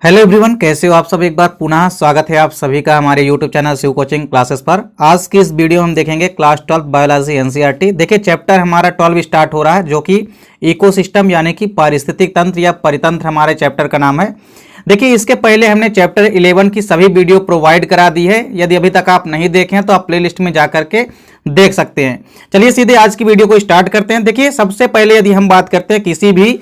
Hello everyone, कैसे हो आप सब। एक बार पुनः स्वागत है आप सभी का हमारे YouTube channel Shiv coaching classes पर। आज की इस वीडियो में हम देखेंगे क्लास 12 बायोलॉजी एनसीईआरटी। देखिए चैप्टर हमारा 12 स्टार्ट हो रहा है जो कि इकोसिस्टम यानी कि पारिस्थितिक तंत्र या परितंत्र हमारे चैप्टर का नाम है। देखिए इसके पहले हमने चैप्टर 11 की सभी वीडियो प्रोवाइड करा दी है। यदि अभी तक आप नहीं देखें तो आप प्लेलिस्ट में जा करके देख सकते हैं। चलिए सीधे आज की वीडियो को स्टार्ट करते हैं। देखिए सबसे पहले यदि हम बात करते हैं किसी भी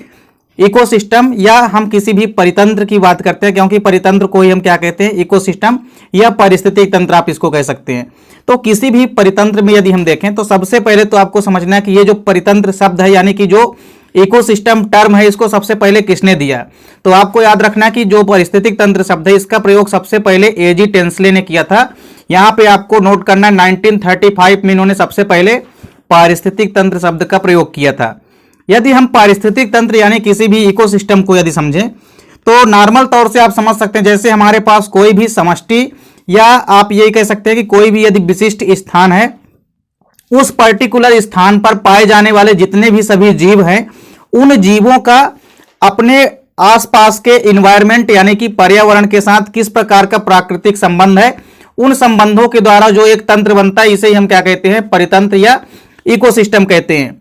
इकोसिस्टम या हम किसी भी परितंत्र की बात करते हैं, क्योंकि परितंत्र को ही हम क्या कहते हैं, इकोसिस्टम या पारिस्थितिक तंत्र आप इसको कह सकते हैं। तो किसी भी परितंत्र में यदि हम देखें तो सबसे पहले तो आपको समझना है कि ये जो परितंत्र शब्द है यानी कि जो इकोसिस्टम टर्म है इसको सबसे पहले किसने दिया। तो आपको याद रखना कि जो पारिस्थितिक तंत्र शब्द है इसका प्रयोग सबसे पहले एजी टेंसले ने किया था। यहां पे आपको नोट करना है 1935 में इन्होंने सबसे पहले पारिस्थितिक तंत्र शब्द का प्रयोग किया था। यदि हम पारिस्थितिक तंत्र यानी किसी भी इकोसिस्टम को यदि समझें तो नॉर्मल तौर से आप समझ सकते हैं जैसे हमारे पास कोई भी समष्टि या आप यही कह सकते हैं कि कोई भी यदि विशिष्ट स्थान है, उस पर्टिकुलर स्थान पर पाए जाने वाले जितने भी सभी जीव हैं उन जीवों का अपने आसपास के इन्वायरमेंट यानी कि पर्यावरण के साथ किस प्रकार का प्राकृतिक संबंध है, उन संबंधों के द्वारा जो एक तंत्र बनता है इसे ही हम क्या कहते हैं, परितंत्र या इकोसिस्टम कहते हैं।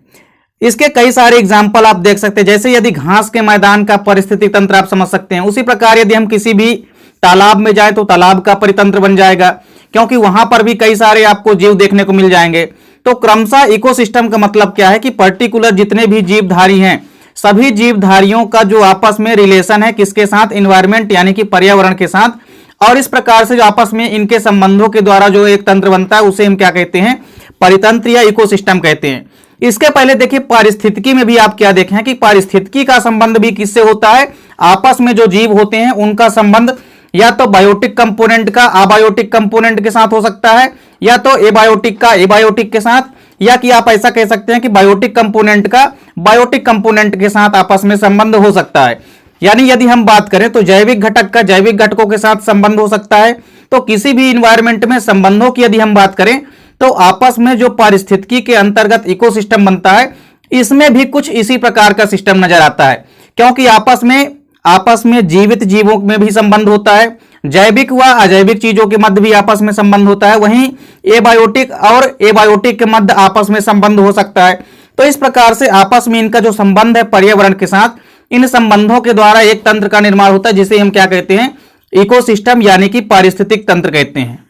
इसके कई सारे एग्जाम्पल आप देख सकते हैं, जैसे यदि घास के मैदान का परिस्थितिक तंत्र आप समझ सकते हैं। उसी प्रकार यदि हम किसी भी तालाब में जाए तो तालाब का परितंत्र बन जाएगा, क्योंकि वहां पर भी कई सारे आपको जीव देखने को मिल जाएंगे। तो क्रमशः इकोसिस्टम का मतलब क्या है कि पर्टिकुलर जितने भी जीवधारी हैं सभी जीवधारियों का जो आपस में रिलेशन है किसके साथ, इन्वायरमेंट यानी कि पर्यावरण के साथ, और इस प्रकार से जो आपस में इनके संबंधों के द्वारा जो एक तंत्र बनता है उसे हम क्या कहते हैं, परितंत्र या इकोसिस्टम कहते हैं। इसके पहले देखिए पारिस्थितिकी में भी आप क्या देखें कि पारिस्थितिकी का संबंध भी किससे होता है, आपस में जो जीव होते हैं उनका संबंध या तो बायोटिक कंपोनेंट का अबायोटिक कंपोनेंट के साथ हो सकता है, या तो एबायोटिक का एबायोटिक के साथ, या कि आप ऐसा कह सकते हैं कि बायोटिक कंपोनेंट का बायोटिक कंपोनेंट के साथ आपस में संबंध हो सकता है। यानी यदि हम बात करें तो जैविक घटक का जैविक घटकों के साथ संबंध हो सकता है। तो किसी भी इन्वायरमेंट में संबंधों की यदि हम बात करें तो आपस में जो पारिस्थितिकी के अंतर्गत इकोसिस्टम बनता है इसमें भी कुछ इसी प्रकार का सिस्टम नजर आता है, क्योंकि आपस में जीवित जीवों में भी संबंध होता है, जैविक व अजैविक चीजों के मध्य भी आपस में संबंध होता है, वहीं एबायोटिक और एबायोटिक के मध्य आपस में संबंध हो सकता है। तो इस प्रकार से आपस में इनका जो संबंध है पर्यावरण के साथ, इन संबंधों के द्वारा एक तंत्र का निर्माण होता है जिसे हम क्या कहते हैं, इकोसिस्टम यानी कि पारिस्थितिक तंत्र कहते हैं।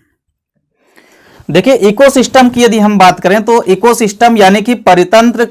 देखिए इकोसिस्टम की यदि हम बात करें तो इकोसिस्टम यानी कि परितंत्र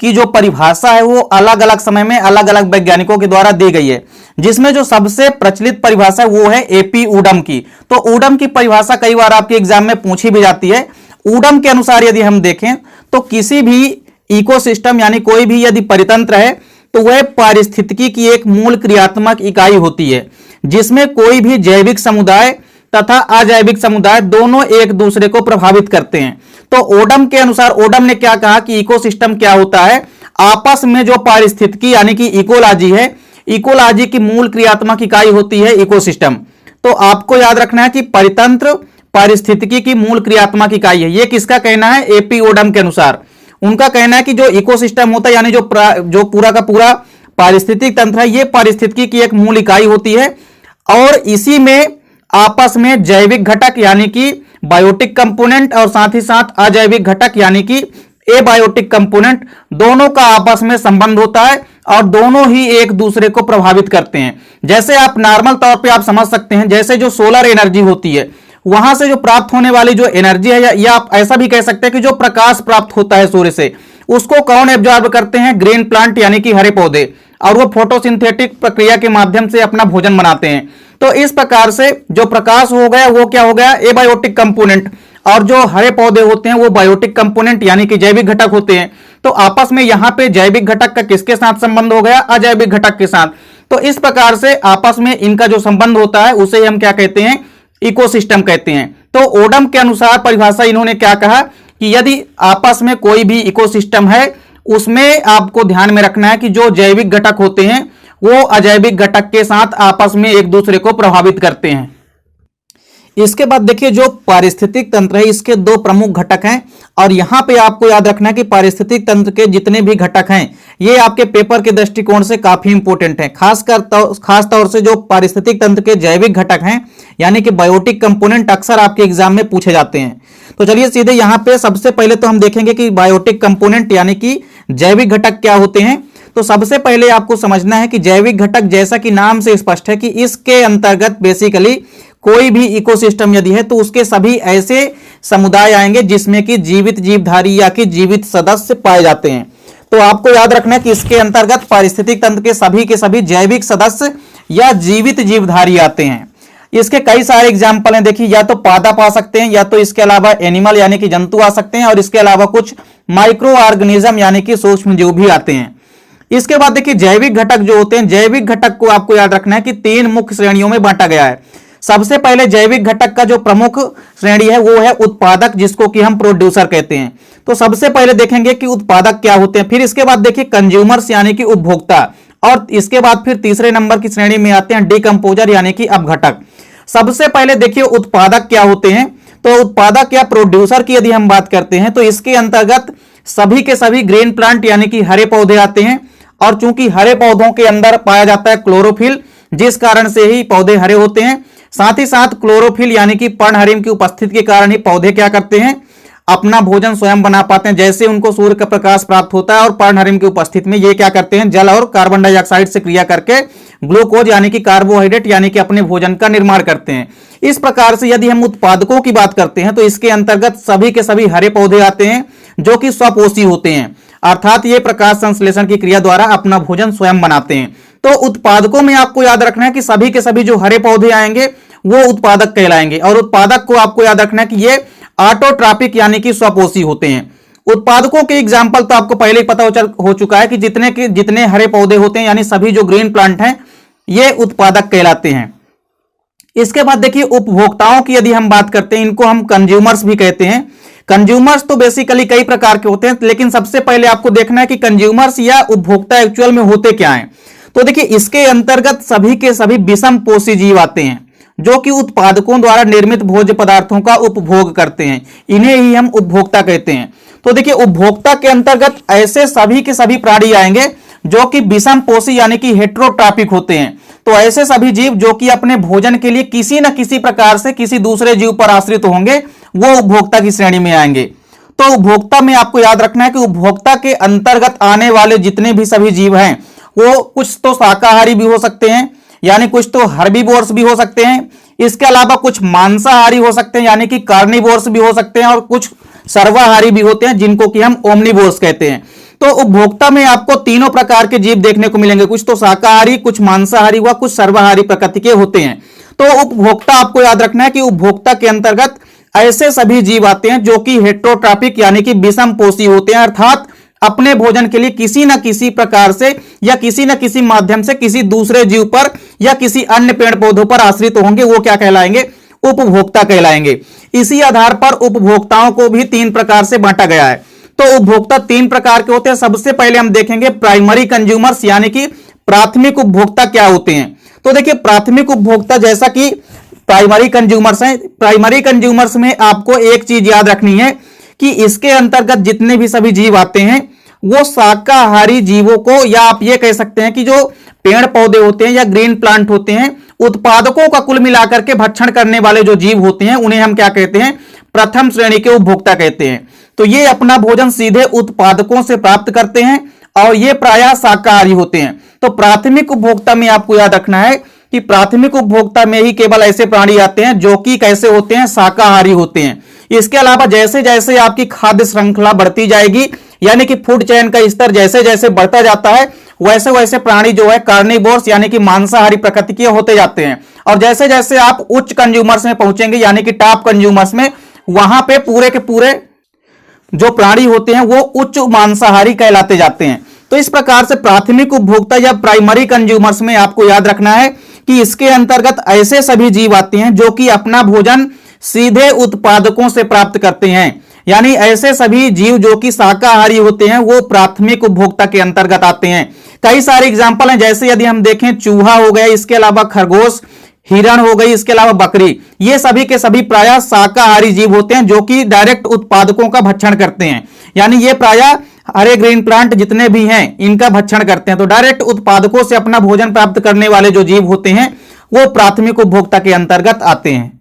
की जो परिभाषा है वो अलग अलग समय में अलग अलग वैज्ञानिकों के द्वारा दी गई है, जिसमें जो सबसे प्रचलित परिभाषा है वो है एपी ऊडम की। तो ऊडम की परिभाषा कई बार आपके एग्जाम में पूछी भी जाती है। ऊडम के अनुसार यदि हम देखें तो किसी भी इकोसिस्टम यानी कोई भी यदि परितंत्र है तो वह पारिस्थितिकी की एक मूल क्रियात्मक इकाई होती है, जिसमें कोई भी जैविक समुदाय तथा अजैविक समुदाय दोनों एक दूसरे को प्रभावित करते हैं। तो ओडम के अनुसार ओडम ने क्या कहा कि इकोसिस्टम क्या होता है, आपस में जो पारिस्थितिकी यानी कि इकोलॉजी है, इकोलॉजी की मूल क्रियात्मक इकाई होती है इकोसिस्टम। तो आपको याद रखना है कि परितंत्र पारिस्थितिकी की मूल क्रियात्मक इकाई है। यह किसका कहना है, एपी ओडम के अनुसार। उनका कहना है कि जो इकोसिस्टम होता है यानी जो पूरा का पूरा पारिस्थितिक तंत्र है यह पारिस्थितिकी की एक मूल इकाई होती है, और इसी में आपस में जैविक घटक यानी कि बायोटिक कंपोनेंट और साथ ही साथ अजैविक घटक यानी कि एबायोटिक कंपोनेंट दोनों का आपस में संबंध होता है और दोनों ही एक दूसरे को प्रभावित करते हैं। जैसे आप नॉर्मल तौर पे आप समझ सकते हैं जैसे जो सोलर एनर्जी होती है वहां से जो प्राप्त होने वाली जो एनर्जी है, या आप ऐसा भी कह सकते हैं कि जो प्रकाश प्राप्त होता है सूर्य से उसको कौन एब्जॉर्ब करते हैं, ग्रीन प्लांट यानी कि हरे पौधे, और वो फोटोसिंथेटिक प्रक्रिया के माध्यम से अपना भोजन बनाते हैं। तो इस प्रकार से जो प्रकाश हो गया वो क्या हो गया, एबायोटिक कंपोनेंट, और जो हरे पौधे होते हैं वो बायोटिक कंपोनेंट यानी कि जैविक घटक होते हैं। तो आपस में यहां पे जैविक घटक का किसके साथ संबंध हो गया, अजैविक घटक के साथ। तो इस प्रकार से आपस में इनका जो संबंध होता है उसे हम क्या कहते हैं, इकोसिस्टम कहते हैं। तो ओडम के अनुसार परिभाषा इन्होंने क्या कहा कि यदि आपस में कोई भी इकोसिस्टम है उसमें आपको ध्यान में रखना है कि जो जैविक घटक होते हैं वो अजैविक घटक के साथ आपस में एक दूसरे को प्रभावित करते हैं। इसके बाद देखिए जो पारिस्थितिक तंत्र है इसके दो प्रमुख घटक हैं और यहां पे आपको याद रखना है कि पारिस्थितिक तंत्र के जितने भी घटक हैं ये आपके पेपर के दृष्टिकोण से काफी इंपॉर्टेंट है। खास तौर से जो पारिस्थितिक तंत्र के जैविक घटक हैं यानी कि बायोटिक कंपोनेंट अक्सर आपके एग्जाम में पूछे जाते हैं। तो चलिए सीधे यहां पे सबसे पहले तो हम देखेंगे कि बायोटिक कंपोनेंट यानी कि जैविक घटक क्या होते हैं। तो सबसे पहले आपको समझना है कि जैविक घटक जैसा कि नाम से स्पष्ट है कि इसके अंतर्गत बेसिकली कोई भी इकोसिस्टम यदि है तो उसके सभी ऐसे समुदाय आएंगे जिसमें कि जीवित जीवधारी या कि जीवित सदस्य पाए जाते हैं। तो आपको याद रखना है कि इसके अंतर्गत पारिस्थितिक तंत्र के सभी जैविक सदस्य या जीवित जीवधारी आते हैं। इसके कई सारे एग्जाम्पल हैं, देखिए या तो पादप आ सकते हैं या तो इसके अलावा एनिमल यानी कि जंतु आ सकते हैं और इसके अलावा कुछ माइक्रो ऑर्गेनिज्म यानी कि सूक्ष्म जीव भी आते हैं। इसके बाद देखिए जैविक घटक जो होते हैं, जैविक घटक को आपको याद रखना है कि 3 मुख्य श्रेणियों में बांटा गया है। सबसे पहले जैविक घटक का जो प्रमुख श्रेणी है वो है उत्पादक, जिसको कि हम प्रोड्यूसर कहते हैं। तो सबसे पहले देखेंगे कि उत्पादक क्या होते हैं, फिर इसके बाद देखिए कंज्यूमर्स यानी कि उपभोक्ता, और इसके बाद फिर तीसरे नंबर की श्रेणी में आते हैं डिकम्पोजर यानी कि अपघटक। सबसे पहले देखिए उत्पादक क्या होते हैं। तो उत्पादक या प्रोड्यूसर की यदि हम बात करते हैं तो इसके अंतर्गत सभी के सभी ग्रीन प्लांट यानी कि हरे पौधे आते हैं, और चूंकि हरे पौधों के अंदर पाया जाता है क्लोरोफिल, जिस कारण से ही पौधे हरे होते हैं। साथ ही साथ क्लोरोफिल यानी कि पर्णहरिम की उपस्थिति के कारण ही पौधे क्या करते हैं, अपना भोजन स्वयं बना पाते हैं। जैसे उनको सूर्य का प्रकाश प्राप्त होता है और पर्णहरिम की उपस्थिति में ये क्या करते हैं, जल और कार्बन डाइऑक्साइड से क्रिया करके ग्लूकोज यानी कि कार्बोहाइड्रेट यानी कि अपने भोजन का निर्माण करते हैं। इस प्रकार से यदि हम उत्पादकों की बात करते हैं तो इसके अंतर्गत सभी के सभी हरे पौधे आते हैं जो कि स्वपोषी होते हैं, अर्थात ये प्रकाश संश्लेषण की क्रिया द्वारा अपना भोजन स्वयं बनाते हैं। तो उत्पादकों में आपको याद रखना है कि सभी के सभी जो हरे पौधे आएंगे वो उत्पादक कहलाएंगे, और उत्पादक को आपको याद रखना है कि ये ऑटोट्रॉपिक यानी कि स्वपोषी होते हैं। उत्पादकों के एग्जाम्पल तो आपको पहले ही पता हो चुका है कि जितने हरे पौधे होते हैं यानी सभी जो ग्रीन प्लांट हैं ये उत्पादक कहलाते हैं। इसके बाद देखिए उपभोक्ताओं की यदि हम बात करते हैं, इनको हम कंज्यूमर्स भी कहते हैं। कंज्यूमर्स तो बेसिकली कई प्रकार के होते हैं, लेकिन सबसे पहले आपको देखना है कि कंज्यूमर्स या उपभोक्ता एक्चुअल में होते क्या हैं। तो देखिए इसके अंतर्गत सभी के सभी विषम पोषी जीव आते हैं जो कि उत्पादकों द्वारा निर्मित भोज्य पदार्थों का उपभोग करते हैं, इन्हें ही हम उपभोक्ता कहते हैं। तो देखिए उपभोक्ता के अंतर्गत ऐसे सभी के सभी प्राणी आएंगे जो कि विषम पोषी यानी कि हेटेरोट्रॉपिक होते हैं। तो ऐसे सभी जीव जो कि अपने भोजन के लिए किसी न किसी प्रकार से किसी दूसरे जीव पर आश्रित होंगे वो उपभोक्ता की श्रेणी में आएंगे। तो उपभोक्ता में आपको याद रखना है कि उपभोक्ता के अंतर्गत आने वाले जितने भी सभी जीव हैं वो कुछ तो शाकाहारी भी हो सकते हैं यानी कुछ तो हर्बीवोर्स भी हो सकते हैं, इसके अलावा कुछ मांसाहारी हो सकते हैं यानी कि कार्निवोर्स भी हो सकते हैं, और कुछ सर्वाहारी भी होते हैं जिनको कि हम ओमनिवोर्स कहते हैं। तो उपभोक्ता में आपको तीनों प्रकार के जीव देखने को मिलेंगे, कुछ तो शाकाहारी, कुछ मांसाहारी व कुछ सर्वाहारी प्रकृति के होते हैं। तो उपभोक्ता आपको याद रखना है कि उपभोक्ता के अंतर्गत ऐसे सभी जीव आते हैं जो कि हेटेरोट्रॉपिक यानी कि विषम पोषी होते हैं, अर्थात अपने भोजन के लिए किसी न किसी प्रकार से या किसी न किसी माध्यम से किसी दूसरे जीव पर या किसी अन्य पेड़ पौधों पर आश्रित होंगे, वो क्या कहलाएंगे, उपभोक्ता कहलाएंगे। इसी आधार पर उपभोक्ताओं को भी 3 प्रकार से बांटा गया है। तो उपभोक्ता 3 प्रकार के होते हैं। सबसे पहले हम देखेंगे प्राइमरी कंज्यूमर्स यानी कि प्राथमिक उपभोक्ता क्या होते हैं। तो देखिए प्राथमिक उपभोक्ता जैसा कि प्राइमरी कंज्यूमर्स हैं, प्राइमरी कंज्यूमर्स में आपको एक चीज याद रखनी है कि इसके अंतर्गत जितने भी सभी जीव आते हैं वो शाकाहारी जीवों को, या आप ये कह सकते हैं कि जो पेड़ पौधे होते हैं या ग्रीन प्लांट होते हैं, उत्पादकों का कुल मिलाकर के भक्षण करने वाले जो जीव होते हैं उन्हें हम क्या कहते हैं, प्रथम श्रेणी के उपभोक्ता कहते हैं। तो ये अपना भोजन सीधे उत्पादकों से प्राप्त करते हैं और ये प्रायः शाकाहारी होते हैं। तो प्राथमिक उपभोक्ता में आपको याद रखना है कि प्राथमिक उपभोक्ता में ही केवल ऐसे प्राणी आते हैं जो कि कैसे होते हैं, शाकाहारी होते हैं। इसके अलावा जैसे जैसे आपकी खाद्य श्रृंखला बढ़ती जाएगी यानी कि फूड चेन का स्तर जैसे जैसे बढ़ता जाता है वैसे वैसे प्राणी जो है कार्निवोर्स यानी कि मांसाहारी प्रकृति के होते जाते हैं, और जैसे जैसे आप उच्च कंज्यूमर्स में पहुंचेंगे यानी कि टॉप कंज्यूमर्स में, वहां पे पूरे के पूरे जो प्राणी होते हैं वो उच्च मांसाहारी कहलाते जाते हैं। तो इस प्रकार से प्राथमिक उपभोक्ता या प्राइमरी कंज्यूमर्स में आपको याद रखना है कि इसके अंतर्गत ऐसे सभी जीव आते हैं जो कि अपना भोजन सीधे उत्पादकों से प्राप्त करते हैं, यानी ऐसे सभी जीव जो कि शाकाहारी होते हैं वो प्राथमिक उपभोक्ता के अंतर्गत आते हैं। कई सारे एग्जाम्पल हैं, जैसे यदि हम देखें चूहा हो गया, इसके अलावा खरगोश, हिरण हो गई, इसके अलावा बकरी, ये सभी के सभी प्रायः शाकाहारी जीव होते हैं जो कि डायरेक्ट उत्पादकों का भक्षण करते हैं। यानी ये प्रायः हरे ग्रीन प्लांट जितने भी हैं इनका भक्षण करते हैं। तो डायरेक्ट उत्पादकों से अपना भोजन प्राप्त करने वाले जो जीव होते हैं वो प्राथमिक उपभोक्ता के अंतर्गत आते हैं।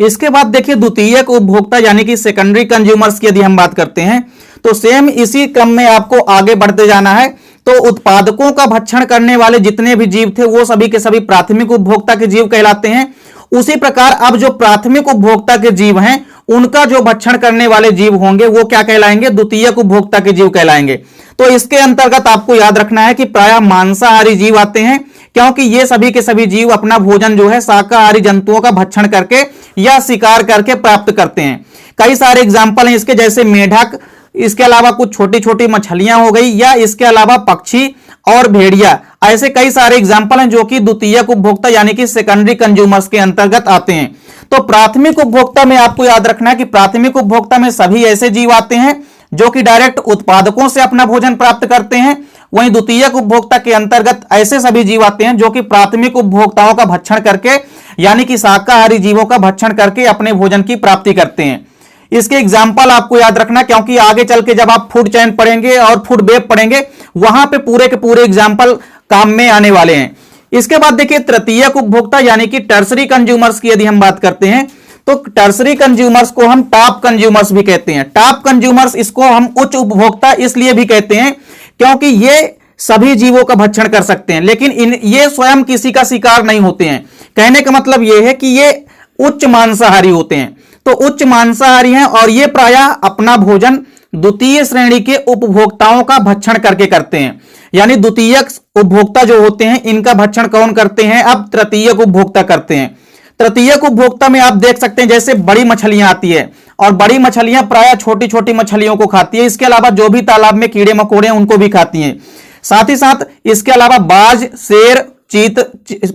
इसके बाद देखिए द्वितीयक उपभोक्ता यानी कि सेकेंडरी कंज्यूमर्स की यदि हम बात करते हैं तो सेम इसी क्रम में आपको आगे बढ़ते जाना है। तो उत्पादकों का भक्षण करने वाले जितने भी जीव थे वो सभी के सभी प्राथमिक उपभोक्ता के जीव कहलाते हैं। उसी प्रकार अब जो प्राथमिक उपभोक्ता के जीव हैं उनका जो भक्षण करने वाले जीव होंगे वो क्या कहलाएंगे, द्वितीयक उपभोक्ता के जीव कहलाएंगे। तो इसके अंतर्गत आपको याद रखना है कि प्रायः मांसाहारी जीव आते हैं, क्योंकि ये सभी के सभी जीव अपना भोजन जो है शाकाहारी जंतुओं का भक्षण करके या शिकार करके प्राप्त करते हैं। कई सारे एग्जाम्पल हैं इसके, जैसे मेढक, इसके अलावा कुछ छोटी छोटी मछलियां हो गई, या इसके अलावा पक्षी और भेड़िया। ऐसे कई सारे एग्जाम्पल हैं जो कि द्वितीयक उपभोक्ता यानी कि सेकेंडरी कंज्यूमर्स के अंतर्गत आते हैं। तो प्राथमिक उपभोक्ता में आपको याद रखना है कि प्राथमिक उपभोक्ता में सभी ऐसे जीव आते हैं जो कि डायरेक्ट उत्पादकों से अपना भोजन प्राप्त करते हैं। वहीं द्वितीयक उपभोक्ता के अंतर्गत ऐसे सभी जीव आते हैं जो कि प्राथमिक उपभोक्ताओं का भक्षण करके यानी कि शाकाहारी जीवों का भक्षण करके अपने भोजन की प्राप्ति करते हैं। इसके एग्जाम्पल आपको याद रखना, क्योंकि आगे चल के जब आप फूड चेन पढ़ेंगे और फूड वेब पढ़ेंगे वहां पे पूरे के पूरे एग्जाम्पल काम में आने वाले हैं। इसके बाद देखिए तृतीयक उपभोक्ता यानी कि टर्सरी कंज्यूमर्स की यदि हम बात करते हैं तो टर्सरी कंज्यूमर्स को हम टॉप कंज्यूमर्स भी कहते हैं। टॉप कंज्यूमर्स इसको हम उच्च उपभोक्ता इसलिए भी कहते हैं क्योंकि ये सभी जीवों का भक्षण कर सकते हैं, लेकिन ये स्वयं किसी का शिकार नहीं होते हैं। कहने का मतलब यह है कि ये उच्च मांसाहारी होते हैं। तो उच्च मांसाहारी हैं और ये प्रायः अपना भोजन द्वितीय श्रेणी के उपभोक्ताओं का भक्षण करके करते हैं। यानी द्वितीयक उपभोक्ता जो होते हैं इनका भक्षण कौन करते हैं, अब तृतीयक उपभोक्ता करते हैं। तृतीयक उपभोक्ता में आप देख सकते हैं जैसे बड़ी मछलियां आती है और बड़ी मछलियां प्रायः छोटी छोटी मछलियों को खाती है। इसके अलावा जो भी तालाब में कीड़े मकोड़े हैं उनको भी खाती हैं। साथ ही साथ इसके अलावा बाज, शेर,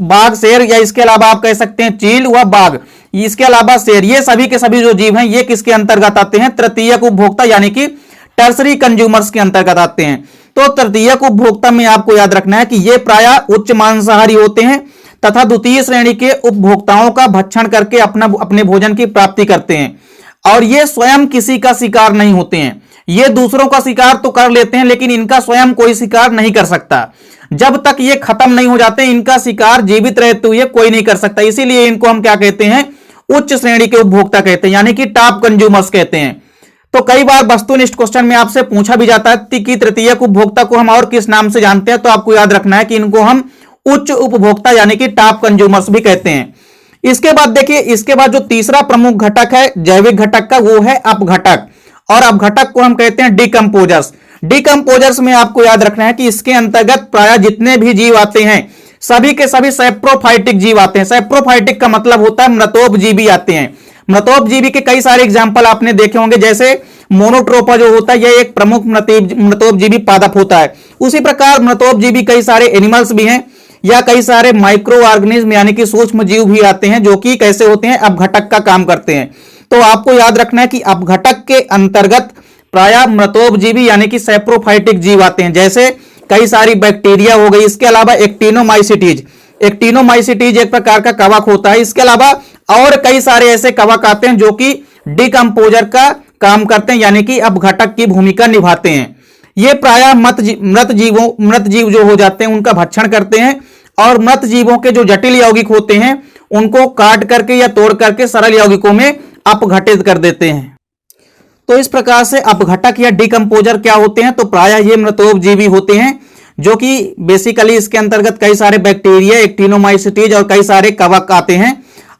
बाघ, शेर, या इसके अलावा आप कह सकते हैं चील व बाघ, इसके अलावा शेर, ये सभी के सभी जो जीव हैं ये किसके अंतर्गत आते हैं, तृतीयक उपभोक्ता यानी कि टर्सरी कंज्यूमर्स के अंतर्गत आते हैं। तो तृतीयक उपभोक्ता में आपको याद रखना है कि ये प्रायः उच्च मांसाहारी होते हैं तथा द्वितीय श्रेणी के उपभोक्ताओं का भक्षण करके अपने भोजन की प्राप्ति करते हैं। और ये स्वयं किसी का शिकार नहीं होते हैं। ये दूसरों का शिकार तो कर लेते हैं लेकिन इनका स्वयं कोई शिकार नहीं कर सकता। जब तक ये खत्म नहीं हो जाते इनका शिकार जीवित रहते हुए कोई नहीं कर सकता। इसीलिए इनको हम क्या कहते हैं, उच्च श्रेणी के उपभोक्ता कहते हैं, यानी कि टॉप कंज्यूमर्स कहते हैं। तो कई बार वस्तुनिष्ठ क्वेश्चन में आपसे पूछा भी जाता है कि तृतीयक उपभोक्ता को हम और किस नाम से जानते हैं, तो आपको याद रखना है कि इनको हम उच्च उपभोक्ता यानी कि टॉप कंज्यूमर्स भी कहते हैं। इसके बाद देखिए, इसके बाद जो तीसरा प्रमुख घटक है जैविक घटक का वो है अपघटक, और अपघटक को हम कहते हैं डिकम्पोजर्स। डिकम्पोजर्स में आपको याद रखना है कि इसके अंतर्गत प्रायः जितने भी जीव आते हैं सभी के सभी सैप्रोफाइटिक जीव आते हैं। सैप्रोफाइटिक का मतलब होता है मृतोपजीवी आते हैं। मृतोपजीवी के कई सारे एग्जाम्पल आपने देखे होंगे, जैसे मोनोट्रोपा जो होता है यह एक प्रमुख मृतोपजीवी पादप होता है। उसी प्रकार मृतोपजीवी कई सारे एनिमल्स भी हैं या कई सारे माइक्रो ऑर्गेनिज्म यानी कि सूक्ष्म जीव भी आते हैं जो कि कैसे होते हैं, अपघटक का काम करते हैं। तो आपको याद रखना है कि अपघटक के अंतर्गत प्रायः मृतोपजीवी यानी कि सैप्रोफाइटिक जीव आते हैं, जैसे कई सारी बैक्टीरिया हो गई। इसके अलावा एक्टिनोमाइसिटीज, एक्टिनोमाइसिटीज एक प्रकार का कवक होता है। इसके अलावा और कई सारे ऐसे कवक आते हैं जो कि डिकम्पोजर का काम करते हैं यानी कि अपघटक की भूमिका निभाते हैं। ये प्रायः मृत जीव जो हो जाते हैं उनका भक्षण करते हैं और मृत जीवों के जो जटिल यौगिक होते हैं उनको काट करके या तोड़ करके सरल यौगिकों में अपघटित कर देते हैं। तो इस प्रकार से अपघटक या डिकम्पोजर क्या होते हैं, तो प्रायः ये मृतोपजीवी होते हैं जो कि बेसिकली इसके अंतर्गत कई सारे बैक्टीरिया, एक्टिनोमाइसिटीज और कई सारे कवक आते हैं।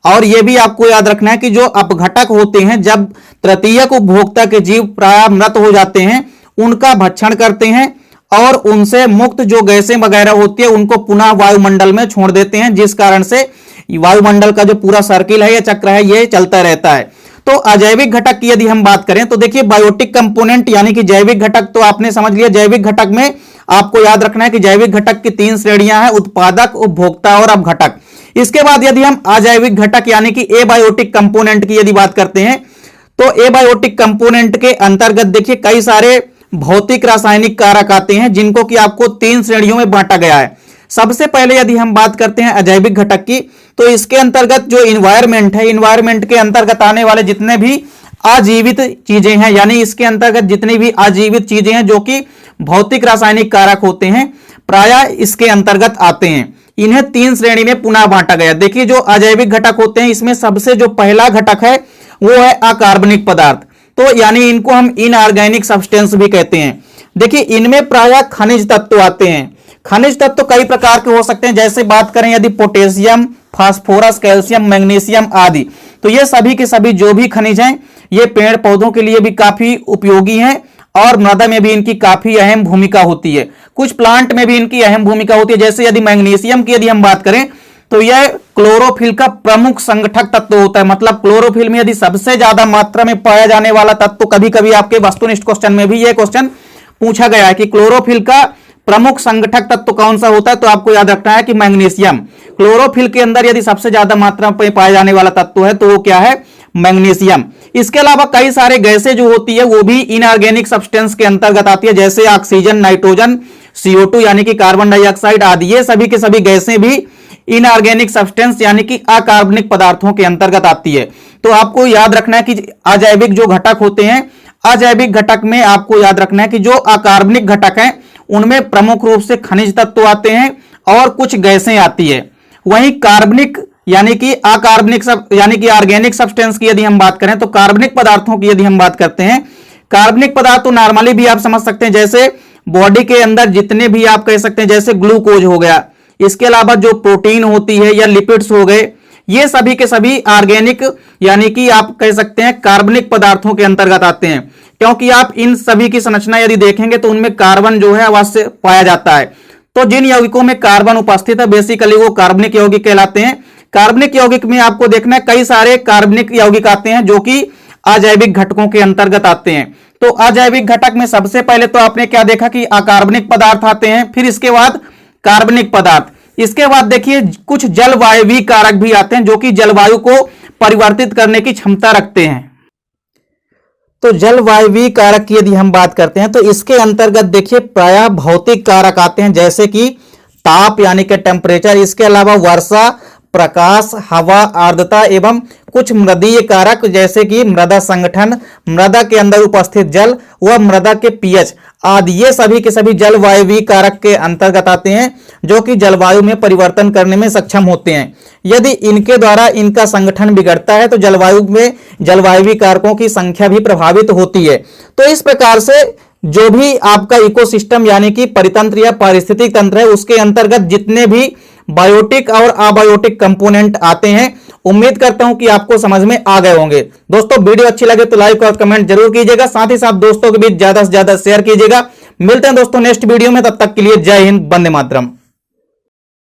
और यह भी आपको याद रखना है कि जो अपघटक होते हैं जब तृतीयक उपभोक्ता के जीव प्रायः मृत हो जाते हैं उनका भक्षण करते हैं और उनसे मुक्त जो गैसें वगैरह होती है उनको पुनः वायुमंडल में छोड़ देते हैं, जिस कारण से वायुमंडल का जो पूरा सर्किल है या चक्र है ये चलता रहता है। तो अजैविक घटक की यदि हम बात करें तो देखिए बायोटिक कंपोनेंट यानी कि जैविक घटक तो आपने समझ लिया। जैविक घटक में आपको याद रखना है कि जैविक घटक की 3 श्रेणियां हैं, उत्पादक, उपभोक्ता और अपघटक। इसके बाद यदि हम अजैविक घटक यानी कि एबायोटिक कंपोनेंट की यदि बात करते हैं तो एबायोटिक कंपोनेंट के अंतर्गत देखिए कई सारे भौतिक रासायनिक कारक आते हैं जिनको कि आपको 3 श्रेणियों में बांटा गया है। सबसे पहले यदि हम बात करते हैं अजैविक घटक की, तो इसके अंतर्गत जो इन्वायरमेंट है, इन्वायरमेंट के अंतर्गत आने वाले जितने भी आजीवित चीजें हैं, यानी इसके अंतर्गत जितनी भी आजीवित चीजें हैं जो कि भौतिक रासायनिक कारक होते हैं, प्रायः इसके अंतर्गत आते हैं। इन्हें 3 श्रेणी में पुनः बांटा गया। देखिए जो अजैविक घटक होते हैं, इसमें सबसे जो पहला घटक है वो है अकार्बनिक पदार्थ, तो यानी इनको हम इनऑर्गेनिक सब्सटेंस भी कहते हैं। देखिए इनमें प्रायः खनिज तत्व आते हैं। खनिज तत्व कई प्रकार के हो सकते हैं, जैसे बात करें यदि पोटेशियम, फास्फोरस, कैल्शियम, मैग्नीशियम आदि, तो ये सभी के सभी जो भी खनिज हैं ये पेड़ पौधों के लिए भी काफी उपयोगी हैं और मृदा में भी इनकी काफी अहम भूमिका होती है। कुछ प्लांट में भी इनकी अहम भूमिका होती है। जैसे यदि मैग्नीशियम की यदि हम बात करें तो यह क्लोरोफिल का प्रमुख संगठक तत्व होता है। मतलब क्लोरोफिल में यदि सबसे ज्यादा मात्रा में पाया जाने वाला तत्व, कभी कभी आपके वस्तुनिष्ठ क्वेश्चन में भी यह क्वेश्चन पूछा गया है कि क्लोरोफिल का प्रमुख संगठक तत्व कौन सा होता है, तो आपको याद रखना है कि मैग्नीशियम। क्लोरोफिल के अंदर यदि सबसे ज्यादा मात्रा में पाया जाने वाला तत्व है तो वो क्या है, मैग्नीशियम। इसके अलावा कई सारे गैसें जो होती है वो भी इनऑर्गेनिक सब्सटेंस के अंतर्गत आती है, जैसे ऑक्सीजन, नाइट्रोजन, CO2 यानी कि कार्बन डाइऑक्साइड आदि, ये सभी के सभी गैसें भी इनऑर्गेनिक सब्सटेंस यानी कि अकार्बनिक पदार्थों के अंतर्गत आती है। तो आपको याद रखना है कि अजैविक जो घटक होते हैं, अजैविक घटक में आपको याद रखना है कि जो अकार्बनिक घटक हैं उनमें प्रमुख रूप से खनिज तत्व आते हैं और कुछ गैसें आती है। वहीं कार्बनिक यानी कि अकार्बनिक यानी कि ऑर्गेनिक सब्सटेंस की यदि हम बात करें, तो कार्बनिक पदार्थों की यदि हम बात करते हैं, कार्बनिक पदार्थ तो नॉर्मली भी आप समझ सकते हैं, जैसे बॉडी के अंदर जितने भी आप कह सकते हैं, जैसे ग्लूकोज हो गया, इसके अलावा जो प्रोटीन होती है या लिपिड्स हो गए, ये सभी के सभी ऑर्गेनिक यानी कि आप कह सकते हैं कार्बनिक पदार्थों के अंतर्गत आते हैं। क्योंकि आप इन सभी की संरचना यदि देखेंगे तो उनमें कार्बन जो है अवश्य पाया जाता है। तो जिन यौगिकों में कार्बन उपस्थित है बेसिकली वो कार्बनिक यौगिक कहलाते हैं। कार्बनिक यौगिक में आपको देखना है कई सारे कार्बनिक यौगिक आते हैं जो कि अजैविक घटकों के अंतर्गत आते हैं। तो अजैविक घटक में सबसे पहले तो आपने क्या देखा कि अकार्बनिक पदार्थ आते हैं, फिर इसके बाद कार्बनिक पदार्थ, इसके बाद देखिए कुछ जलवायवीय कारक भी आते हैं जो कि जलवायु को परिवर्तित करने की क्षमता रखते हैं। तो जलवायवीय कारक की यदि हम बात करते हैं तो इसके अंतर्गत देखिए प्रायः भौतिक कारक आते हैं, जैसे कि ताप यानी कि टेम्परेचर, इसके अलावा वर्षा, प्रकाश, हवा, आर्द्रता एवं कुछ मृदीय कारक जैसे कि मृदा संगठन, मृदा के अंदर उपस्थित जल व मृदा के pH आदि, ये सभी के सभी जलवायवीय कारक के अंतर्गत आते हैं जो कि जलवायु में परिवर्तन करने में सक्षम होते हैं। यदि इनके द्वारा इनका संगठन बिगड़ता है तो जलवायु में जलवायवीय कारकों की संख्या भी प्रभावित होती है। तो इस प्रकार से जो भी आपका इकोसिस्टम यानी कि परितंत्र या पारिस्थितिक तंत्र है उसके अंतर्गत जितने भी बायोटिक और अबायोटिक कंपोनेंट आते हैं, उम्मीद करता हूं कि आपको समझ में आ गए होंगे। दोस्तों वीडियो अच्छी लगे तो लाइक और कमेंट जरूर कीजिएगा, साथ ही साथ दोस्तों के बीच ज्यादा से ज्यादा शेयर कीजिएगा। मिलते हैं दोस्तों नेक्स्ट वीडियो में, तब तक के लिए जय हिंद, वंदे मातरम।